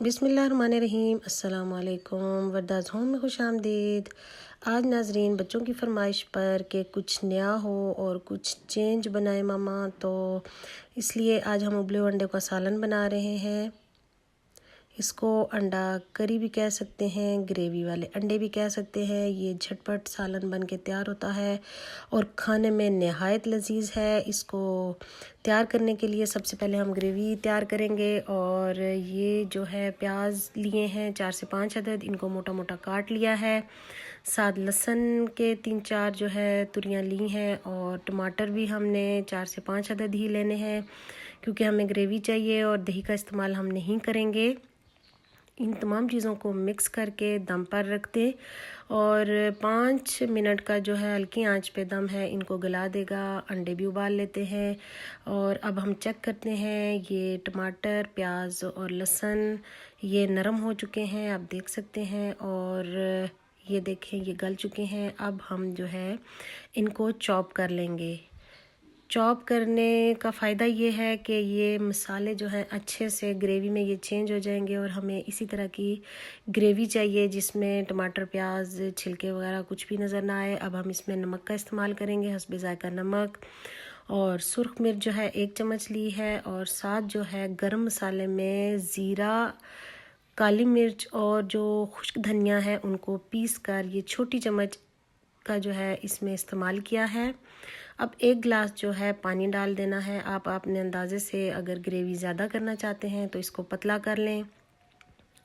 बिस्मिल्लाहिर्रहमानिर्रहीम। अस्सलाम वालेकुम। वर्दाज़ होम में खुश आमदीद। आज नाजरीन बच्चों की फरमाइश पर कि कुछ नया हो और कुछ चेंज बनाए मामा, तो इसलिए आज हम उबले अंडे का सालन बना रहे हैं। इसको अंडा करी भी कह सकते हैं, ग्रेवी वाले अंडे भी कह सकते हैं। ये झटपट सालन बन के तैयार होता है और खाने में नहायत लजीज है। इसको तैयार करने के लिए सबसे पहले हम ग्रेवी तैयार करेंगे। और ये जो है प्याज लिए हैं 4 से 5 अदद, इनको मोटा मोटा काट लिया है। साथ लहसुन के 3-4 जो है तुरियां ली हैं और टमाटर भी हमने 4 से 5 अदद ही लेने हैं, क्योंकि हमें ग्रेवी चाहिए और दही का इस्तेमाल हम नहीं करेंगे। इन तमाम चीज़ों को मिक्स करके दम पर रख दें और 5 मिनट का जो है हल्की आंच पे दम है, इनको गला देगा। अंडे भी उबाल लेते हैं और अब हम चेक करते हैं। ये टमाटर, प्याज और लहसुन ये नरम हो चुके हैं, आप देख सकते हैं। और ये देखें, ये गल चुके हैं। अब हम जो है इनको चॉप कर लेंगे। चॉप करने का फ़ायदा ये है कि ये मसाले जो हैं अच्छे से ग्रेवी में ये चेंज हो जाएंगे और हमें इसी तरह की ग्रेवी चाहिए जिसमें टमाटर, प्याज, छिलके वगैरह कुछ भी नज़र ना आए। अब हम इसमें नमक का इस्तेमाल करेंगे, हस्बे ज़ायका नमक। और सुर्ख मिर्च जो है 1 चम्मच ली है। और साथ जो है गरम मसाले में ज़ीरा, काली मिर्च और जो खुश्क धनिया है उनको पीस कर ये छोटी चम्मच का जो है इसमें इस्तेमाल किया है। अब 1 गिलास जो है पानी डाल देना है। आप अपने अंदाज़े से अगर ग्रेवी ज़्यादा करना चाहते हैं तो इसको पतला कर लें,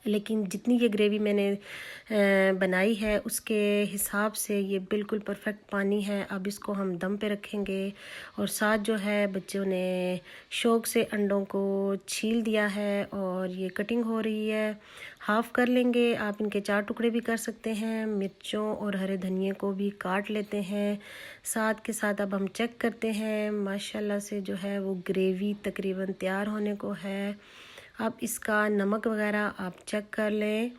लेकिन जितनी ये ग्रेवी मैंने बनाई है उसके हिसाब से ये बिल्कुल परफेक्ट पानी है। अब इसको हम दम पे रखेंगे। और साथ जो है बच्चों ने शौक़ से अंडों को छील दिया है और ये कटिंग हो रही है। हाफ़ कर लेंगे, आप इनके 4 टुकड़े भी कर सकते हैं। मिर्चों और हरे धनिए को भी काट लेते हैं साथ के साथ। अब हम चेक करते हैं, माशाल्लाह से जो है वो ग्रेवी तकरीबन तैयार होने को है। अब इसका नमक वगैरह आप चेक कर लें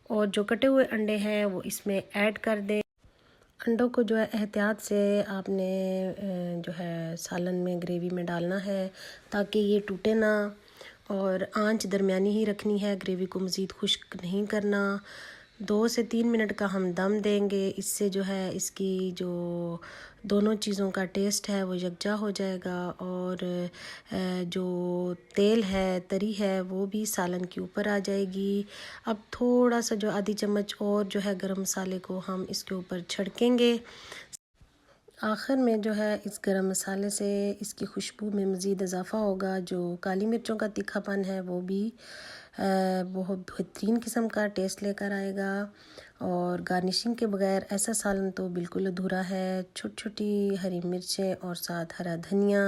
और जो कटे हुए अंडे हैं वो इसमें ऐड कर दें। अंडों को जो है एहतियात से आपने जो है सालन में ग्रेवी में डालना है ताकि ये टूटे ना। और आंच दरमियानी ही रखनी है, ग्रेवी को मज़ीद खुश्क नहीं करना। 2 से 3 मिनट का हम दम देंगे। इससे जो है इसकी जो दोनों चीज़ों का टेस्ट है वो यकजा हो जाएगा और जो तेल है, तरी है, वो भी सालन के ऊपर आ जाएगी। अब थोड़ा सा जो आधी चम्मच और जो है गरम मसाले को हम इसके ऊपर छिड़केंगे। आखिर में जो है इस गरम मसाले से इसकी खुशबू में मज़ीद इजाफ़ा होगा। जो काली मिर्चों का तीखापन है वो भी बहुत बेहतरीन किस्म का टेस्ट लेकर आएगा। और गार्निशिंग के बगैर ऐसा सालन तो बिल्कुल अधूरा है। छोटी छोटी हरी मिर्चें और साथ हरा धनिया,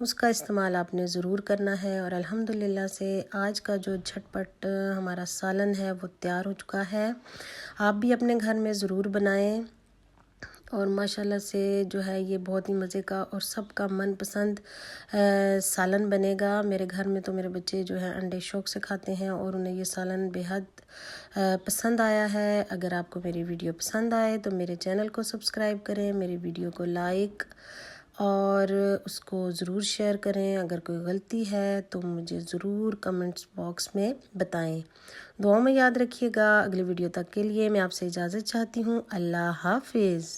उसका इस्तेमाल आपने ज़रूर करना है। और अल्हम्दुलिल्लाह से आज का जो झटपट हमारा सालन है वो तैयार हो चुका है। आप भी अपने घर में ज़रूर बनाएं और माशाल्लाह से जो है ये बहुत ही मज़े का और सबका मनपसंद सालन बनेगा। मेरे घर में तो मेरे बच्चे जो है अंडे शौक़ से खाते हैं और उन्हें ये सालन बेहद पसंद आया है। अगर आपको मेरी वीडियो पसंद आए तो मेरे चैनल को सब्सक्राइब करें, मेरी वीडियो को लाइक और उसको ज़रूर शेयर करें। अगर कोई गलती है तो मुझे ज़रूर कमेंट्स बॉक्स में बताएं। दुआ में याद रखिएगा। अगली वीडियो तक के लिए मैं आपसे इजाज़त चाहती हूँ। अल्लाह हाफिज़।